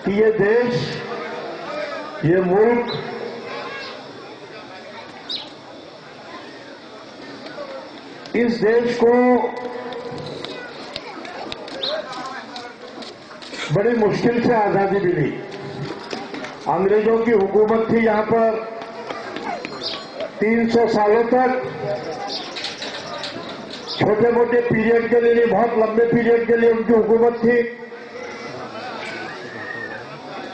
कि ये देश, ये मुल्क इस देश को बड़ी मुश्किल से आजादी मिली। अंग्रेजों की हुकूमत थी यहां पर 300 सालों तक। छोटे मोटे पीरियड के लिए नहीं, बहुत लंबे पीरियड के लिए उनकी हुकूमत थी।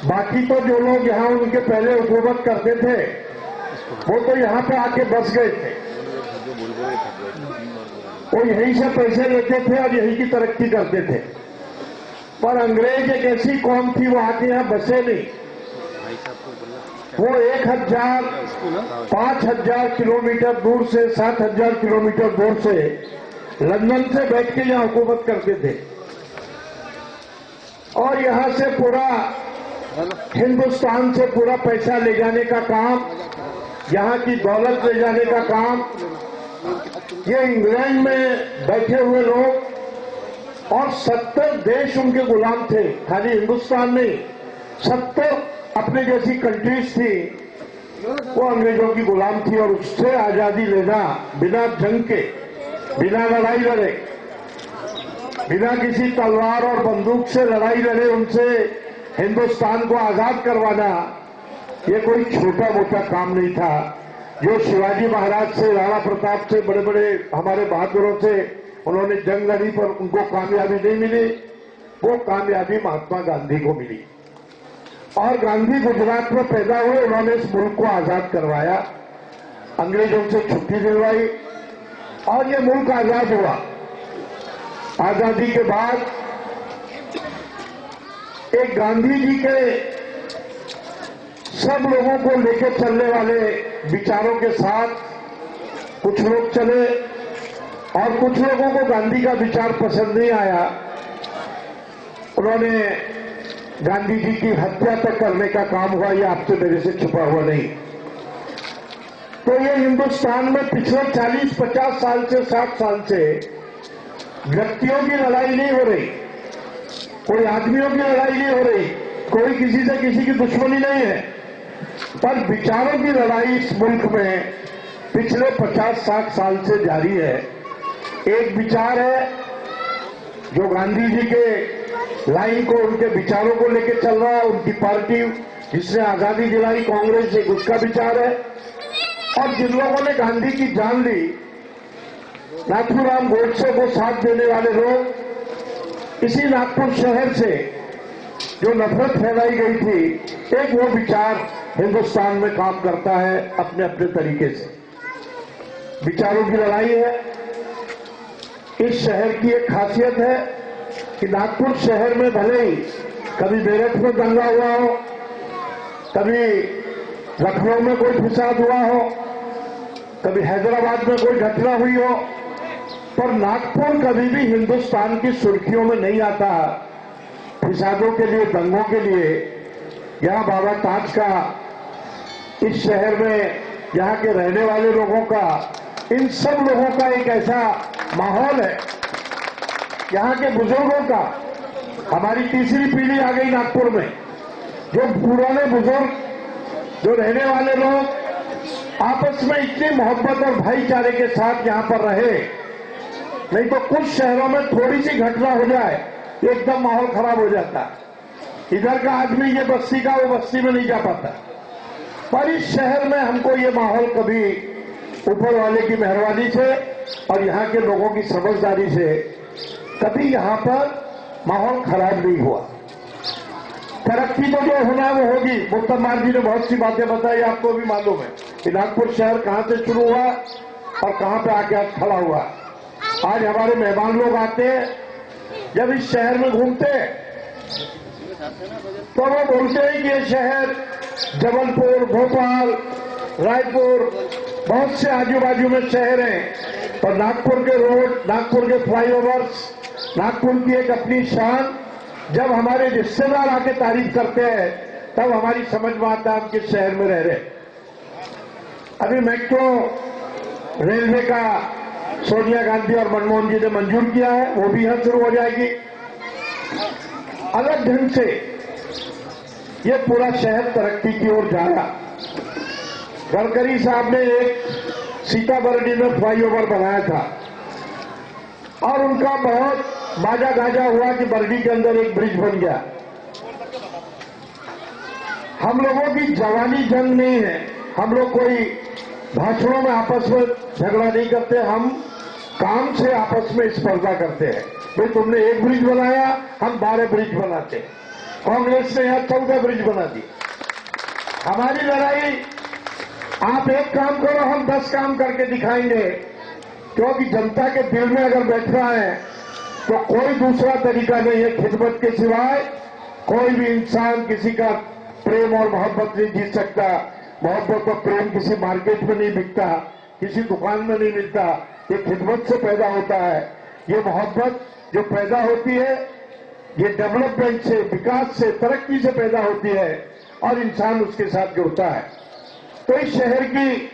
बाकी तो जो लोग यहां उनके पहले हुकूमत करते थे वो तो यहां पे आके बस गए थे। वो यहीं से पैसे लेते थे और यहीं की तरक्की करते थे। पर अंग्रेज एक ऐसी कौम थी, वो आके यहां बसे नहीं। वो 5,000 किलोमीटर दूर से, 7,000 किलोमीटर दूर से लंदन से बैठ के यहां हुकूमत करते थे और यहां से पूरा हिंदुस्तान से पूरा पैसा ले जाने का काम, यहां की दौलत ले जाने का काम ये इंग्लैंड में बैठे हुए लोग, और 70 देश उनके गुलाम थे। खाली हिंदुस्तान नहीं, 70 अपने जैसी कंट्रीज थी वो अंग्रेजों की गुलाम थी। और उससे आजादी लेना बिना जंग के, बिना लड़ाई लड़े, बिना किसी तलवार और बंदूक से लड़ाई लड़े उनसे हिंदुस्तान को आजाद करवाना, ये कोई छोटा मोटा काम नहीं था। जो शिवाजी महाराज से, राणा प्रताप से, बड़े बड़े हमारे बहादुरों से उन्होंने जंग लड़ी पर उनको कामयाबी नहीं मिली, वो कामयाबी महात्मा गांधी को मिली। और गांधी गुजरात में पैदा हुए, उन्होंने इस मुल्क को आजाद करवाया, अंग्रेजों से छुट्टी दिलवाई और ये मुल्क आजाद हुआ। आजादी के बाद एक गांधी जी के सब लोगों को लेकर चलने वाले विचारों के साथ कुछ लोग चले और कुछ लोगों को गांधी का विचार पसंद नहीं आया। उन्होंने गांधी जी की हत्या तक करने का काम हुआ। ये आपसे मेरे से छुपा हुआ नहीं। तो ये हिंदुस्तान में पिछले 40-50 साल से, 60 साल से व्यक्तियों की लड़ाई नहीं हो रही, कोई आदमियों की लड़ाई नहीं हो रही, कोई किसी से किसी की दुश्मनी नहीं है, पर विचारों की लड़ाई इस मुल्क में पिछले 50-60 साल से जारी है। एक विचार है जो गांधी जी के लाइन को, उनके विचारों को लेकर चल रहा है, उनकी पार्टी जिसने आजादी दिलाई, कांग्रेस, एक उसका विचार है। और जिन लोगों ने गांधी की जान ली, नाथूराम गोडसे को साथ देने वाले लोग, इसी नागपुर शहर से जो नफरत फैलाई गई थी, एक वो विचार हिंदुस्तान में काम करता है अपने अपने तरीके से। विचारों की लड़ाई है। इस शहर की एक खासियत है कि नागपुर शहर में भले ही कभी मेरठ में दंगा हुआ हो, कभी लखनऊ में कोई फसाद हुआ हो, कभी हैदराबाद में कोई घटना हुई हो, पर नागपुर कभी भी हिंदुस्तान की सुर्खियों में नहीं आता फसादों के लिए, दंगों के लिए। यहां बाबा ताज का, इस शहर में यहां के रहने वाले लोगों का, इन सब लोगों का एक ऐसा माहौल है, यहां के बुजुर्गों का। हमारी तीसरी पीढ़ी आ गई नागपुर में, जो पुराने बुजुर्ग, जो रहने वाले लोग आपस में इतनी मोहब्बत और भाईचारे के साथ यहां पर रहे। नहीं तो कुछ शहरों में थोड़ी सी घटना हो जाए एकदम माहौल खराब हो जाता है। इधर का आदमी ये बस्ती का वो बस्ती में नहीं जा पाता। पर इस शहर में हमको ये माहौल कभी ऊपर वाले की मेहरबानी से और यहां के लोगों की समझदारी से कभी यहां पर माहौल खराब नहीं हुआ। तरक्की तो जो होना है वो होगी। मुक्तमार जी ने बहुत सी बातें बताई, आपको भी मालूम है कि नागपुर शहर कहां से शुरू हुआ और कहां पे आके आज खड़ा हुआ। आज हमारे मेहमान लोग आते हैं, जब इस शहर में घूमते हैं तो वो बोलते हैं कि ये शहर जबलपुर, भोपाल, रायपुर, बहुत से आजू बाजू में शहर हैं, और नागपुर के रोड, नागपुर के फ्लाईओवर्स, नागपुर की एक अपनी शान। जब हमारे रिश्तेदार आके तारीफ करते हैं तब हमारी समझ में आता है हम किस शहर में रह रहे। अभी मेट्रो रेलवे का सोनिया गांधी और मनमोहन जी ने मंजूर किया है, वो भी यहां शुरू हो जाएगी। अलग ढंग से ये पूरा शहर तरक्की की ओर जा रहा। गडकरी साहब ने एक सीताबर्डी में फ्लाईओवर बनाया था और उनका बहुत बाजा गाजा हुआ कि बर्डी के अंदर एक ब्रिज बन गया। हम लोगों की जवानी जंग नहीं है, हम लोग कोई भाषणों में आपस में झगड़ा नहीं करते, हम काम से आपस में स्पर्धा करते हैं। भाई तुमने एक ब्रिज बनाया, हम 12 ब्रिज बनाते हैं। कांग्रेस ने यहां 14 ब्रिज बना दी। हमारी लड़ाई, आप एक काम करो, हम 10 काम करके दिखाएंगे, क्योंकि जनता के दिल में अगर बैठना है तो कोई दूसरा तरीका नहीं है खिदमत के सिवाय। कोई भी इंसान किसी का प्रेम और मोहब्बत नहीं जीत सकता। मोहब्बत और प्रेम किसी मार्केट में नहीं बिकता, किसी दुकान में नहीं मिलता, ये खिदमत से पैदा होता है। ये मोहब्बत जो पैदा होती है, ये डेवलपमेंट से, विकास से, तरक्की से पैदा होती है और इंसान उसके साथ जुड़ता है। तो इस शहर की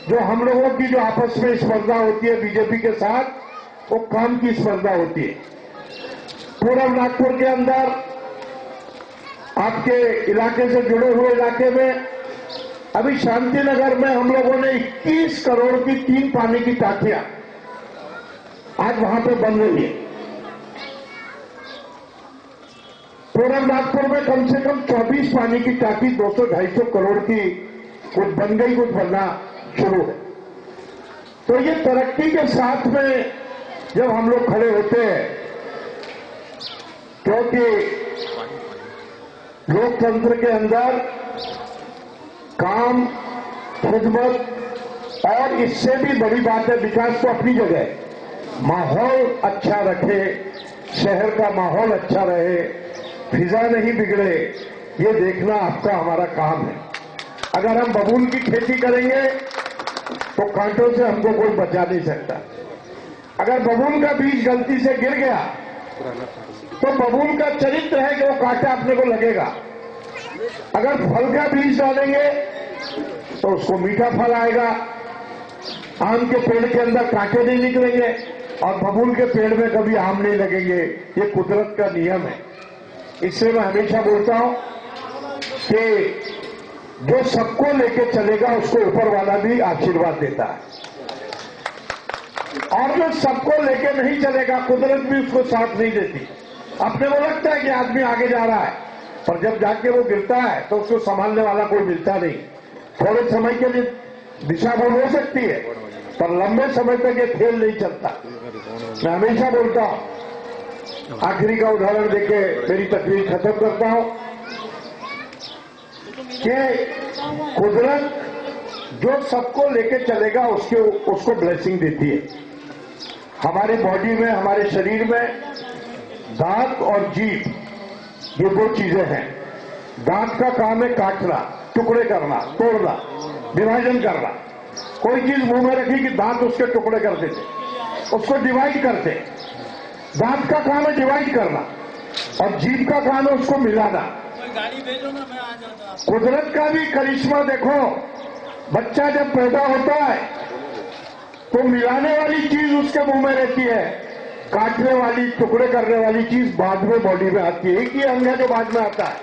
जो हम लोगों की जो आपस में स्पर्धा होती है बीजेपी के साथ, वो काम की स्पर्धा होती है। पूर्व नागपुर के अंदर आपके इलाके से जुड़े हुए इलाके में अभी शांतिनगर में हम लोगों ने 21 करोड़ की 3 पानी की टांकियां आज वहां पे बन रही है। पूर्व नागपुर में कम से कम 24 पानी की टांकी 200-250 करोड़ की कुछ बन गई, कुछ बनना शुरू है। तो ये तरक्की के साथ में जब हम लोग खड़े होते हैं, क्योंकि लोकतंत्र के अंदर काम, खिदमत और इससे भी बड़ी बात है विकास तो अपनी जगह, माहौल अच्छा रखे, शहर का माहौल अच्छा रहे, फिजा नहीं बिगड़े, ये देखना आपका हमारा काम है। अगर हम बबूल की खेती करेंगे तो कांटों से हमको कोई बचा नहीं सकता। अगर बबूल का बीज गलती से गिर गया तो बबूल का चरित्र है कि वो कांटा अपने को लगेगा। अगर फल का बीज डालेंगे तो उसको मीठा फल आएगा। आम के पेड़ के अंदर कांटे नहीं निकलेंगे और बबूल के पेड़ में कभी आम नहीं लगेंगे। ये कुदरत का नियम है। इसलिए मैं हमेशा बोलता हूं कि जो सबको लेके चलेगा उसको ऊपर वाला भी आशीर्वाद देता है, और जो सबको लेके नहीं चलेगा कुदरत भी उसको साथ नहीं देती। अपने को लगता है कि आदमी आगे जा रहा है, पर जब जाके वो गिरता है तो उसको संभालने वाला कोई मिलता नहीं। थोड़े समय के लिए दिशा भूल हो सकती है, पर लंबे समय तक ये खेल नहीं चलता। मैं हमेशा बोलता हूं, आखिरी का उदाहरण देके मेरी तकरीर खत्म करता हूं कि कुदरत जो सबको लेके चलेगा उसको ब्लेसिंग देती है। हमारे बॉडी में, हमारे शरीर में दांत और जीभ, ये 2 चीजें हैं। दांत का काम है काटना, टुकड़े करना, तोड़ना, विभाजन करना। कोई चीज मुंह में रखी कि दांत उसके टुकड़े कर देते, उसको डिवाइड करते। दांत का काम है डिवाइड करना और जीभ का काम है उसको मिलाना। गाड़ी भेजो ना, मैं आ जाता। कुदरत का भी करिश्मा देखो, बच्चा जब पैदा होता है तो मिलाने वाली चीज उसके मुंह में रहती है, काटने वाली, टुकड़े करने वाली चीज बाद में बॉडी में आती है। एक ही अंग है जो बाद में आता है।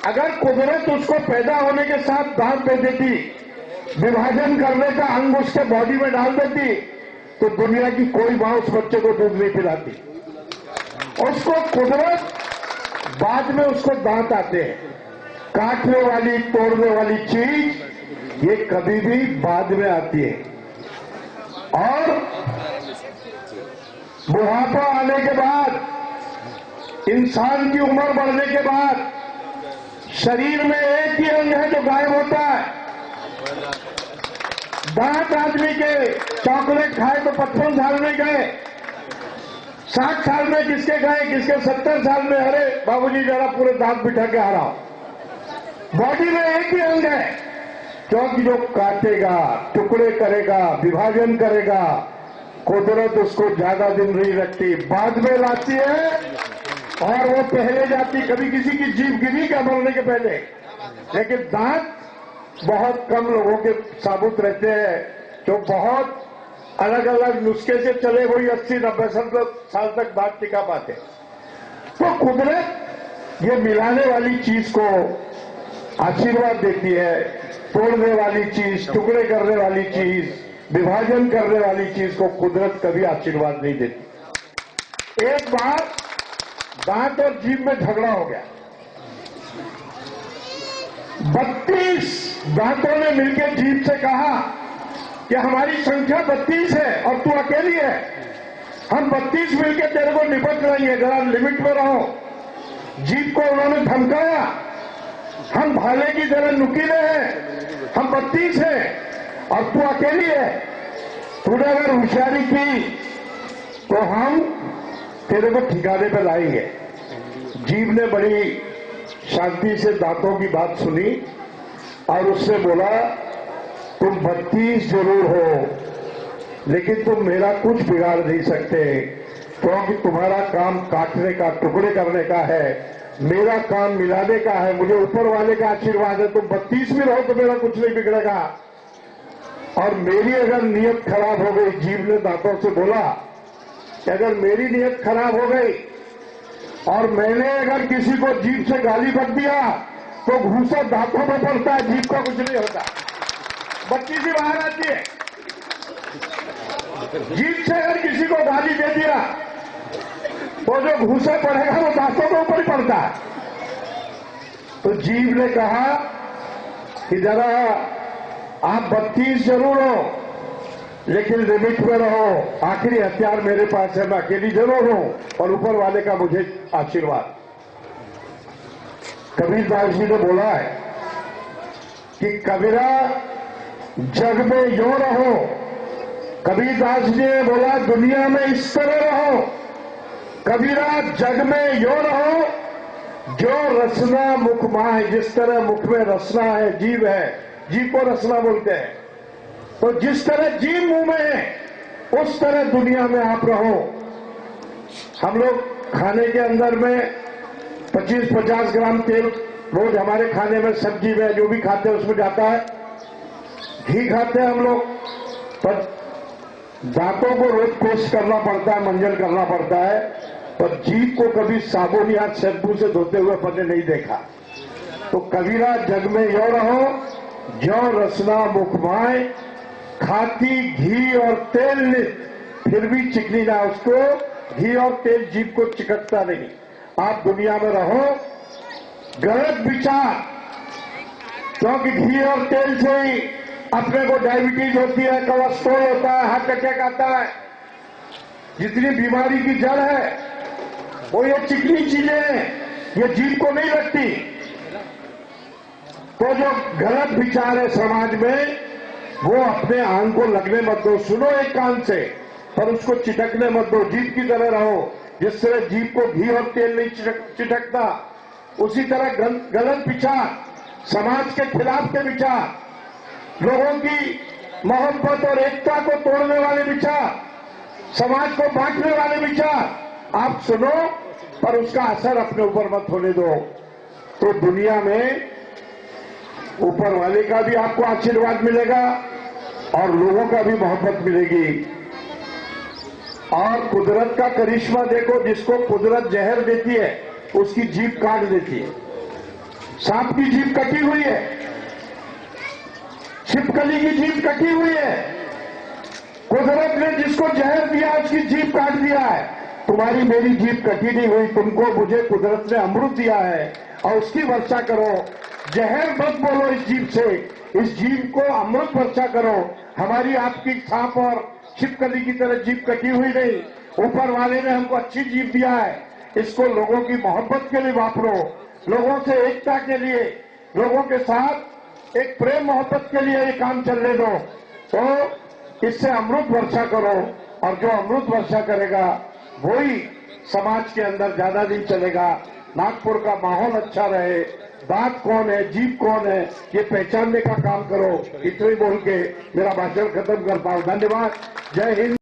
अगर कुदरत उसको पैदा होने के साथ दांत दे देती, विभाजन करने का अंग उसके बॉडी में डाल देती, तो दुनिया की कोई मां उस बच्चे को दूध नहीं पिलाती। उसको कुदरत बाद में उसको दांत आते हैं। काटने वाली, तोड़ने वाली चीज ये कभी भी बाद में आती है। और बुढ़ापा आने के बाद, इंसान की उम्र बढ़ने के बाद शरीर में एक ही अंग है जो गायब होता है। दांत आदमी के चॉकलेट खाए तो 55 साल में गए, 60 साल में किसके गए, किसके 70 साल में। अरे बाबूजी जरा पूरे दांत बिठा के आ रहा हूं। बॉडी में एक ही अंग है, क्योंकि जो काटेगा, टुकड़े करेगा, विभाजन करेगा, कुदरत उसको ज्यादा दिन नहीं रखती, बाद में लाती है और वो पहले जाती। कभी किसी की जीभ गिरी क्या मरने के पहले, लेकिन दांत बहुत कम लोगों के साबुत रहते हैं जो बहुत अलग अलग नुस्खे से चले, वही 80-90 साल तक दांत टिका पाते। तो कुदरत ये मिलाने वाली चीज को आशीर्वाद देती है, तोड़ने वाली चीज, टुकड़े करने वाली चीज, विभाजन करने वाली चीज को कुदरत कभी आशीर्वाद नहीं देती। एक बार दांत और जीभ में झगड़ा हो गया, 32 दांतों ने मिलकर जीभ से कहा कि हमारी संख्या 32 है और तू अकेली है, हम 32 मिलकर तेरे को निपट रही है, जरा लिमिट में रहो। जीभ को उन्होंने धमकाया, हम भाले की तरह नुकीले हैं, हम 32 हैं और तू अकेली है, तूने अगर होशियारी की तो हम तेरे को ठिकाने पर लाएंगे। जीभ ने बड़ी शांति से दांतों की बात सुनी और उससे बोला, तुम 32 जरूर हो लेकिन तुम मेरा कुछ बिगाड़ नहीं सकते, क्योंकि तुम्हारा काम काटने का, टुकड़े करने का है, मेरा काम मिलाने का है। मुझे ऊपर वाले का आशीर्वाद है, तुम 32 भी रहो तो मेरा कुछ नहीं बिगड़ेगा। और मेरी अगर नीयत खराब हो गई, जीभ ने दांतों से बोला कि अगर मेरी नीयत खराब हो गई और मैंने अगर किसी को जीभ से गाली बक दिया तो घूसा दांतों में पड़ता है, जीभ का कुछ नहीं होता, 32 ही बाहर आती है। जीभ से अगर किसी को गाली दे दिया तो जो घूसा पड़ेगा वो दांतों के ऊपर ही पड़ता है। तो जीभ ने कहा कि जरा आप 32 जरूर हो लेकिन लिमिट में रहो, आखिरी हथियार मेरे पास है, मैं अकेली जरूर हूं और ऊपर वाले का मुझे आशीर्वाद। कबीरदास जी ने बोला है कि कबीरा जग में यूं रहो, कबीरदास जी ने बोला दुनिया में इस तरह रहो, कबीरा जग में यूं रहो जो रसना मुख माहे, जिस तरह मुख में रसना है, जीव है, जीव को रसना बोलते हैं, तो जिस तरह जीव मुंह में है उस तरह दुनिया में आप रहो। हम लोग खाने के अंदर में 25-50 ग्राम तेल रोज हमारे खाने में, सब्जी में जो भी खाते हैं उसमें जाता है, घी खाते हैं हम लोग, पर दांतों को रोज पेस्ट करना पड़ता है, मंजन करना पड़ता है, पर जीभ को कभी साबुन या शैम्पू से धोते हुए पन्ने नहीं देखा। तो कबीरा जग में यो रहो ज्यो रसना मुख माए, खाती घी और तेल नित फिर भी चिकनी ना, उसको घी और तेल जीभ को चिकटता नहीं। आप दुनिया में रहो गलत विचार, क्योंकि घी और तेल से ही अपने को डायबिटीज होती है, कोलेस्ट्रॉल होता है, हार्ट अटैक आता है, जितनी बीमारी की जड़ है वो ये चिकनी चीजें हैं, ये जीभ को नहीं लगती। तो जो गलत विचार है समाज में वो अपने आंख को लगने मत दो, सुनो एक कान से पर उसको चिटकने मत दो, जीभ की तरह रहो। जिस तरह जीभ को घी और तेल नहीं चिटकता, उसी तरह गलत विचार, समाज के खिलाफ के विचार, लोगों की मोहब्बत और एकता को तोड़ने वाले विचार, समाज को बांटने वाले विचार आप सुनो पर उसका असर अपने ऊपर मत होने दो। तो दुनिया में ऊपर वाले का भी आपको आशीर्वाद मिलेगा और लोगों का भी मोहब्बत मिलेगी। और कुदरत का करिश्मा देखो, जिसको कुदरत जहर देती है उसकी जीभ काट देती है। सांप की जीभ कटी हुई है, छिपकली की जीभ कटी हुई है, कुदरत ने जिसको जहर दिया उसकी जीभ काट दिया है। तुम्हारी मेरी जीभ कटी नहीं हुई, तुमको मुझे कुदरत ने अमृत दिया है और उसकी वर्षा करो। जहर मत बोलो इस जीभ से, इस जीभ को अमृत वर्षा करो। हमारी आपकी सांप और छिपकली की तरह जीभ कटी हुई नहीं, ऊपर वाले ने हमको अच्छी जीभ दिया है, इसको लोगों की मोहब्बत के लिए वापरो, लोगों से एकता के लिए, लोगों के साथ एक प्रेम मोहब्बत के लिए ये काम चलने दो। तो इससे अमृत वर्षा करो और जो अमृत वर्षा करेगा वही समाज के अंदर ज्यादा दिन चलेगा। नागपुर का माहौल अच्छा रहे, दांत कौन है, जीभ कौन है, ये पहचानने का काम करो। इतना ही बोल के मेरा भाषण खत्म करता हूं। धन्यवाद। जय हिंद।